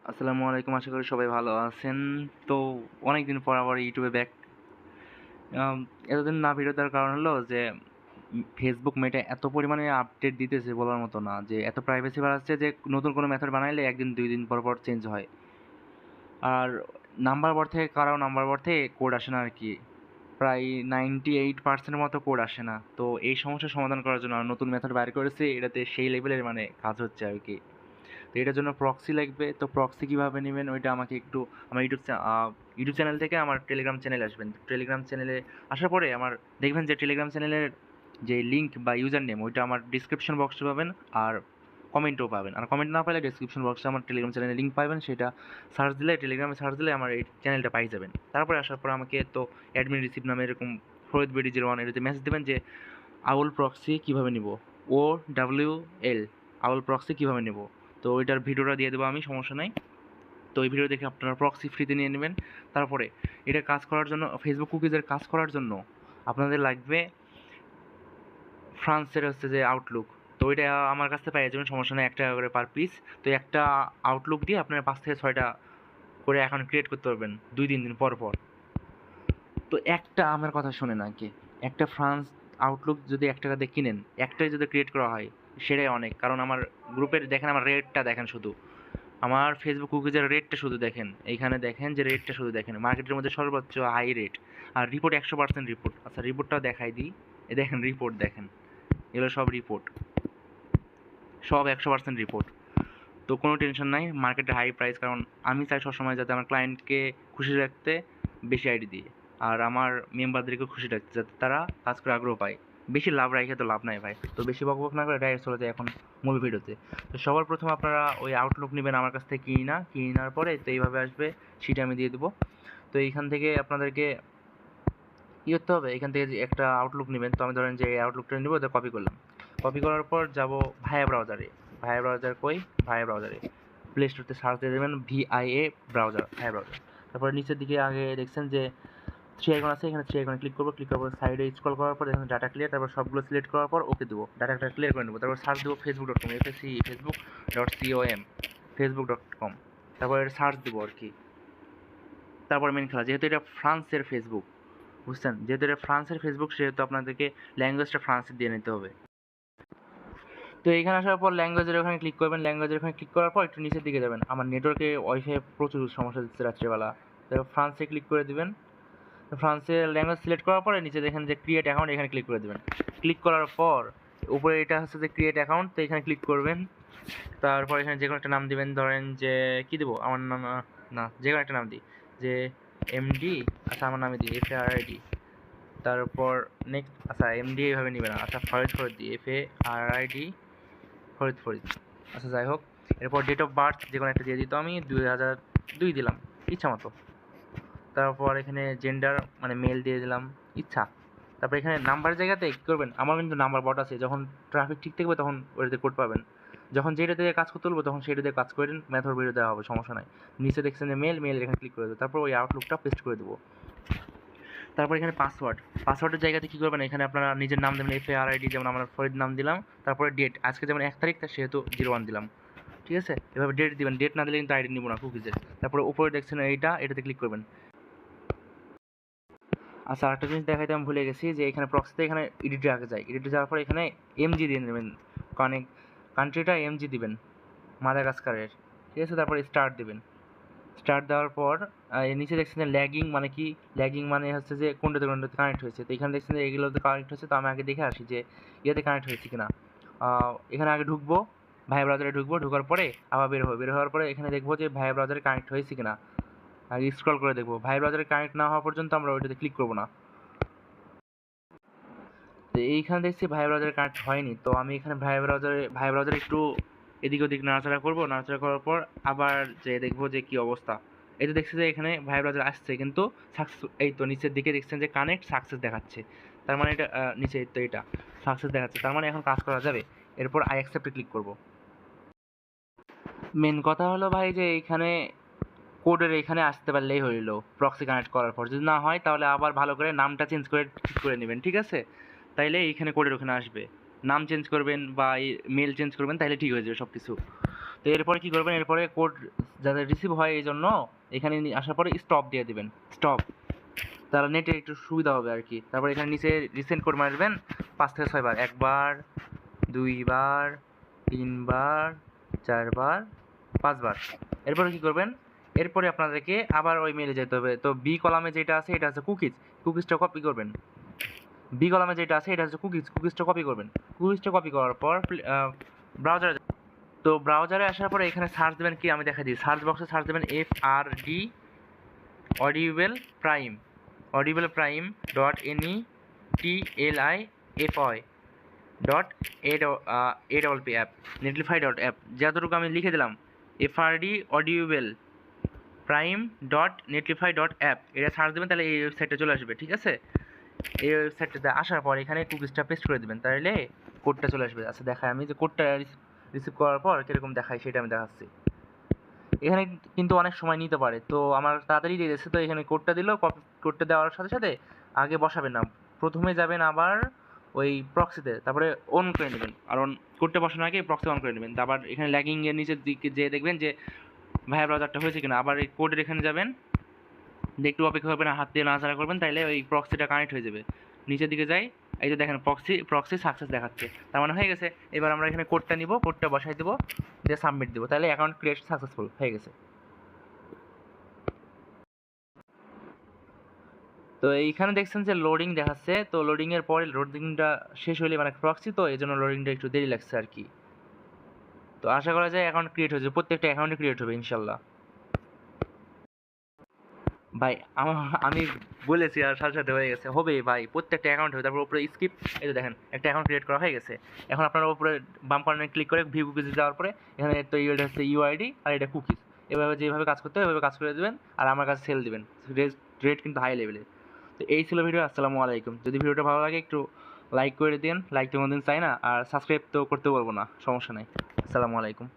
আসসালামু আলাইকুম, আশা করি সবাই ভালো আছেন। তো অনেকদিন পর আবার ইউটিউবে ব্যাক। এতদিন না ভিডিও দেওয়ার কারণ হলো যে ফেসবুক মেটা এত পরিমাণে আপডেট দিতেছে বলার মতো না, যে এত প্রাইভেসি বাড়াচ্ছে যে নতুন কোনো মেথড বানাইলে একদিন দুই দিন পর পর চেঞ্জ হয়। আর নাম্বার বার থেকে কারো নাম্বার বার থেকে কোড আসে না আর কি। প্রায় 98% মতো কোড আসে না। তো এই সমস্যার সমাধান করার জন্য আর নতুন মেথড বাইর করেছে, এটাতে সেই লেভেলের মানে কাজ হচ্ছে আর কি। তো এটার জন্য প্রক্সি লাগবে। তো প্রক্সি কীভাবে নেবেন ওইটা আমাকে একটু আমার ইউটিউব চ্যানেল থেকে আমার টেলিগ্রাম চ্যানেলে আসবেন। টেলিগ্রাম চ্যানেলে আসার পরে আমার দেখবেন যে টেলিগ্রাম চ্যানেলের যে লিঙ্ক বা ইউজার নেম ওইটা আমার ডিসক্রিপশন বক্সে পাবেন, আর কমেন্টও পাবেন। আর কমেন্ট না পেলে ডিসক্রিপশন বক্সে আমার টেলিগ্রাম চ্যানেলের লিঙ্ক পাবেন, সেটা সার্চ দিলে, টেলিগ্রামে সার্চ দিলে আমার এই চ্যানেলটা পাই যাবেন। তারপরে আসার পর আমাকে তো অ্যাডমিন রিসিভ নামে এরকম ফরিদ বেডি 01 এটাতে মেসেজ দেবেন যে আউল প্রক্সি কীভাবে নিব, OWL আউল প্রক্সি কীভাবে নেব। তো ওইটার ভিডিওটা দিয়ে দেবো আমি, সমস্যা নাই। তো ওই ভিডিও দেখে আপনারা প্রক্সি ফ্রিতে নিয়ে নেবেন। তারপরে এটা কাজ করার জন্য, ফেসবুক কুকিজের কাজ করার জন্য আপনাদের লাগবে ফ্রান্সের হচ্ছে যে আউটলুক। তো ওইটা আমার কাছ থেকে পেয়ে যাবেন, সমস্যা নেই, 1 টাকা করে পার পিস। তো একটা আউটলুক দিয়ে আপনারা 5 থেকে 6টা করে অ্যাকাউন্ট ক্রিয়েট করতে পারবেন 2-3 দিন পর পর। তো একটা আমার কথা শোনেন আগে, একটা ফ্রান্স আউটলুক যদি 1 টাকা দিয়ে কিনেন, একটাই যদি ক্রিয়েট করা হয় সেটাই অনেক। কারণ আমার গ্রুপের দেখেন, আমার রেটটা দেখেন, শুধু আমার ফেসবুক কুকিজের রেটটা শুধু দেখেন, এইখানে দেখেন যে রেটটা শুধু দেখেন, মার্কেটের মধ্যে সর্বোচ্চ হাই রেট। আর রিপোর্ট 100% রিপোর্ট। আচ্ছা, রিপোর্টটাও দেখাই দিই। এই দেখেন রিপোর্ট দেখেন, এগুলো সব রিপোর্ট, সব 100% রিপোর্ট। তো কোনো টেনশন নাই, মার্কেটে হাই প্রাইস, কারণ আমি চাই সবসময় যাতে আমার ক্লায়েন্টকে খুশি রাখতে বেশি আইডি দিয়ে, আর আমার মেম্বারদেরকেও খুশি রাখতে, যাতে তারা কাজ করে আগ্রহ পায়। বেশি লাভ রাখে তো লাভ নাই ভাই। তো বেশি বকবক না করে ডাইরেক্ট চলে যায় এখন মূল ভিডিওতে। তো সবার প্রথম আপনারা ওই আউটলুক নেবেন আমার কাছ থেকে কিনার পরে, তো এইভাবে আসবে, সেটা আমি দিয়ে দেবো। তো এইখান থেকে আপনাদেরকে কী করতে হবে, এখান থেকে যে একটা আউটলুক নেবেন, তো আমি ধরেন যে এই আউটলুকটা নেবো, তো কপি করলাম। কপি করার পর যাব ভায়া ব্রাউজারে। ভায়া ব্রাউজার কই? ভায়া ব্রাউজারে প্লে স্টোরতে সার্চ দিয়ে দেবেন VIA ব্রাউজার, ভায়া ব্রাউজার। তারপরে নিচের দিকে আগে দেখছেন যে 3 আইকন আছে, এখানে 3 আইকনে ক্লিক করবো। ক্লিক করার পর সাইডে স্ক্রল করার পর এখানে ডাটা ক্লিয়ার, তারপর সবগুলো সিলেক্ট করার পর ওকে দেবো, ডাটাটা ক্লিয়ার করে নেবো। তারপর সার্চ দেবো facebook.com, facebook.com, facebook.com। তারপর সার্চ দেবো আর কি। তারপর মেন খেলা, যেহেতু এটা ফ্রান্সের ফেসবুক, বুঝছেন, যেহেতু এটা ফ্রান্সের ফেসবুক, সেহেতু আপনাদেরকে ল্যাঙ্গুয়েজটা ফ্রান্সের দিয়ে নিতে হবে। তো এখানে আসার পর ল্যাঙ্গুয়েজের ওখানে ক্লিক করবেন। ল্যাঙ্গুয়েজের ওখানে ক্লিক করার পর একটু নিচের দিকে যাবেন। আমার নেটওয়ার্কে ওয়াইফাই প্রচুর সমস্যা দিচ্ছে রাত্রেবেলা। তারপর ফ্রান্সে ক্লিক করে দিবেন। তো ফ্রান্সের ল্যাঙ্গুয়েজ সিলেক্ট করার পরে নিচে দেখেন যে ক্রিয়েট অ্যাকাউন্ট, এখানে ক্লিক করে দেবেন। ক্লিক করার পর উপরে এটা হচ্ছে যে ক্রিয়েট অ্যাকাউন্ট, তো এখানে ক্লিক করবেন। তারপর এখানে যে কোনো একটা নাম দিবেন, ধরেন যে কী দেবো, আমার নাম, না যে কোনো একটা নাম দিই, যে MD। আচ্ছা, আমার নামে দিই FARID। তারপর নেক্সট, আচ্ছা MD এইভাবে নেবে না, আচ্ছা ফরিদ দিই, FARID, ফরিদ। আচ্ছা যাই হোক, এরপর ডেট অফ বার্থ যে কোনো একটা দিয়ে দিত, আমি 2002 দিলাম ইচ্ছা মতো। তারপর এখানে জেন্ডার মানে মেল দিয়ে দিলাম ইচ্ছা। তারপর এখানে নাম্বারের জায়গাতে কী করবেন, আমার কিন্তু নাম্বার বট আছে, যখন ট্রাফিক ঠিক থাকবে তখন ওইটাতে কোড পাবেন। যখন যেটা দিয়ে কাজ করতে বলবো তখন সেটা দিয়ে কাজ করেন, মেথড বেরিয়ে দেওয়া হবে, সমস্যা নাই। নিচে দেখছেন যে মেল, এখানে ক্লিক করে দেবো। তারপর ওই আউটলুকটা পেস্ট করে দেবো। তারপর এখানে পাসওয়ার্ডের জায়গাতে কী করবেন, এখানে আপনারা নিজের নাম দেবেন, FARID, যেমন আমার ফরিদ নাম দিলাম। তারপরে ডেট, আজকে যেমন 1 তারিখ, সেহেতু 01 দিলাম, ঠিক আছে। এভাবে ডেট দিবেন, ডেট না দিলে কিন্তু আইডি নিব না কুকিজের। তারপরে উপরে দেখছেন এটাতে ক্লিক করবেন। আচ্ছা, আরেকটা জিনিস দেখাইতে আমি ভুলে গেছি, যে এখানে প্রক্সিতে এখানে এডিটে আগে যায়, এডিটে যাওয়ার পর এখানে MG দিয়ে নেবেন, কান্ট্রিটা MG দিবেন, মাদাগাস্কারের, ঠিক আছে। তারপরে স্টার্ট দিবেন। স্টার্ট দেওয়ার পর নিচে দেখছেন যে ল্যাগিং মানে কি, ল্যাগিং মানে হচ্ছে যে কোনটাতে কানেক্ট হয়েছে। তো এখানে দেখছেন যে এগুলোতে কানেক্ট হয়েছে, তো আমি আগে দেখে আসি যে ইয়েতে কানেক্ট হয়েছে কিনা। এখানে আগে ঢুকবো, ভাইয়া ব্রাউজারে ঢুকবো, ঢোকার পরে আবার বের হওয়ার পরে এখানে দেখবো যে ভাইয়া ব্রাউজারে কানেক্ট হয়েছে কিনা, আগে স্ক্রল করে দেখবো। ভাইয়া ব্রাউজারে কানেক্ট না হওয়া পর্যন্ত আমরা ওইটাতে ক্লিক করবো না। তো এইখানে দেখছি ভাইয়া ব্রাউজারে কানেক্ট হয়নি, তো আমি এখানে ভাইয়া ব্রাউজারে একটু এদিক ওদিক নাড়াচাড়া করবো। নাড়াচাড়া করার পর আবার যে দেখবো যে কী অবস্থা। এই তো দেখছি যে এখানে ভাইয়া ব্রাউজার আসছে, কিন্তু সাকসেস, এই তো নিচের দিকে দেখছেন যে কানেক্ট সাকসেস দেখাচ্ছে। তার মানে এটা নিচে তো এটা সাকসেস দেখাচ্ছে, তার মানে এখন কাজ করা যাবে। এরপর আই অ্যাকসেপ্টে ক্লিক করব। মেন কথা হলো ভাই যে এইখানে কোডের এখানে আসতে পারলেই হইল প্রক্সি কানেক্ট করার পর। যদি না হয় তাহলে আবার ভালো করে নামটা চেঞ্জ করে ঠিক করে নেবেন, ঠিক আছে। তাইলে এইখানে কোডের ওখানে আসবে, নাম চেঞ্জ করবেন বা মেল চেঞ্জ করবেন, তাইলে ঠিক হয়ে যাবে সব কিছু। তো এরপরে কী করবেন, এরপরে কোড যাতে রিসিভ হয় এই জন্য এখানে আসার পরে স্টপ দিয়ে দিবেন, স্টপ, তাহলে নেটে একটু সুবিধা হবে আর কি। তারপর এখানে নিচে রিসেন্ট কোড মারবেন 5 থেকে 6 বার, 1 বার, 2 বার, 3 বার, 4 বার, 5 বার। এরপরে কী করবেন, এরপরে আপনাদেরকে আবার ওই মেলে যেতে হবে। তো বি কলামে যেটা আছে এটা হচ্ছে কুকিজ, কুকিজটা কপি করবেন। বি কলামে যেটা আছে এটা হচ্ছে কুকিজ, কুকিজটা কপি করবেন। কুকিজটা কপি করার পর ব্রাউজারে, তো ব্রাউজারে আসার পরে এখানে সার্চ দেবেন কি, আমি দেখা দিই, সার্চ বক্সে সার্চ দেবেন FRD Audible prime, Audible prime dot NETLIFY dot APP app, Netlify dot app, যতটুকু আমি লিখে দিলাম FRD Audible prime dot Netlify dot app, এটা সার্চ দেবেন তাহলে এই ওয়েবসাইটে চলে আসবে, ঠিক আছে। এই ওয়েবসাইটটাতে আসার পর এখানে কুকিজটা পেস্ট করে দেবেন, তাহলে কোডটা চলে আসবে। আচ্ছা দেখায়, আমি যে কোডটা রিসিভ করার পর কীরকম দেখায় সেটা আমি দেখাচ্ছি। এখানে কিন্তু অনেক সময় নিতে পারে, তো আমার তাড়াতাড়ি দিয়ে দিচ্ছে, তো এখানে কোডটা দিল, কোডটা দেওয়ার সাথে সাথে আগে বসাবেন না, প্রথমে যাবেন আবার ওই প্রক্সিতে, তারপরে অন করে নেবেন, আর কোডটা বসানোর আগে প্রক্সি অন করে নেবেন। তারপর এখানে ল্যাগিংয়ের নিচের দিকে যেয়ে দেখবেন যে ভাইয়া ব্রাউজারটা হয়েছে কিনা, আবার এই কোডের এখানে যাবেন, একটু অপেক্ষা করবেন, হাত দিয়ে নাড়াচাড়া করবেন, তাইলে ওই প্রক্সিটা কানেক্ট হয়ে যাবে। নিচের দিকে যাই, এই যে দেখেন প্রক্সি সাকসেস দেখাচ্ছে, তার মানে হয়ে গেছে। এবার আমরা এখানে কোডটা নিব, কোডটা বসাই দেবো, দিয়ে সাবমিট দেবো, তাহলে অ্যাকাউন্ট ক্রিয়েট সাকসেসফুল হয়ে গেছে। তো এইখানে দেখছেন যে লোডিং দেখাচ্ছে, তো লোডিংয়ের পরে লোডিংটা শেষ হলে মানে প্রক্সি, তো এই জন্য লোডিংটা একটু দেরি লাগছে আর কি। তো আশা করা যায় অ্যাকাউন্ট ক্রিয়েট হয়ে যাবে, প্রত্যেকটা অ্যাকাউন্টে ক্রিয়েট হবে ইনশাল্লাহ। ভাই আমি বলেছি আর সাথে সাথে হয়ে গেছে, হবে ভাই, প্রত্যেকটা অ্যাকাউন্ট হবে। তারপর উপরে স্কিপ, এই যে দেখেন একটা অ্যাকাউন্ট ক্রিয়েট করা হয়ে গেছে। এখন আপনারা উপরে বাম কর্নারে ক্লিক করে ভিউ কুকিজ যাওয়ার পরে এখানে তো এটা হচ্ছে ইউআইডি আর এটা কুকিজ, এভাবে যেভাবে কাজ করতে হয় এভাবে কাজ করে দেবেন, আর আমার কাছে সেল দেবেন, রেট কিন্তু হাই লেভেলের। তো এই ছিল ভিডিও, আসসালামু আলাইকুম। যদি ভিডিওটা ভালো লাগে একটু লাইক করে দিন, লাইক তো কোনোদিন চাই না, আর সাবস্ক্রাইব তো করতে বলবো না, সমস্যা নেই। আসসালামু আলাইকুম।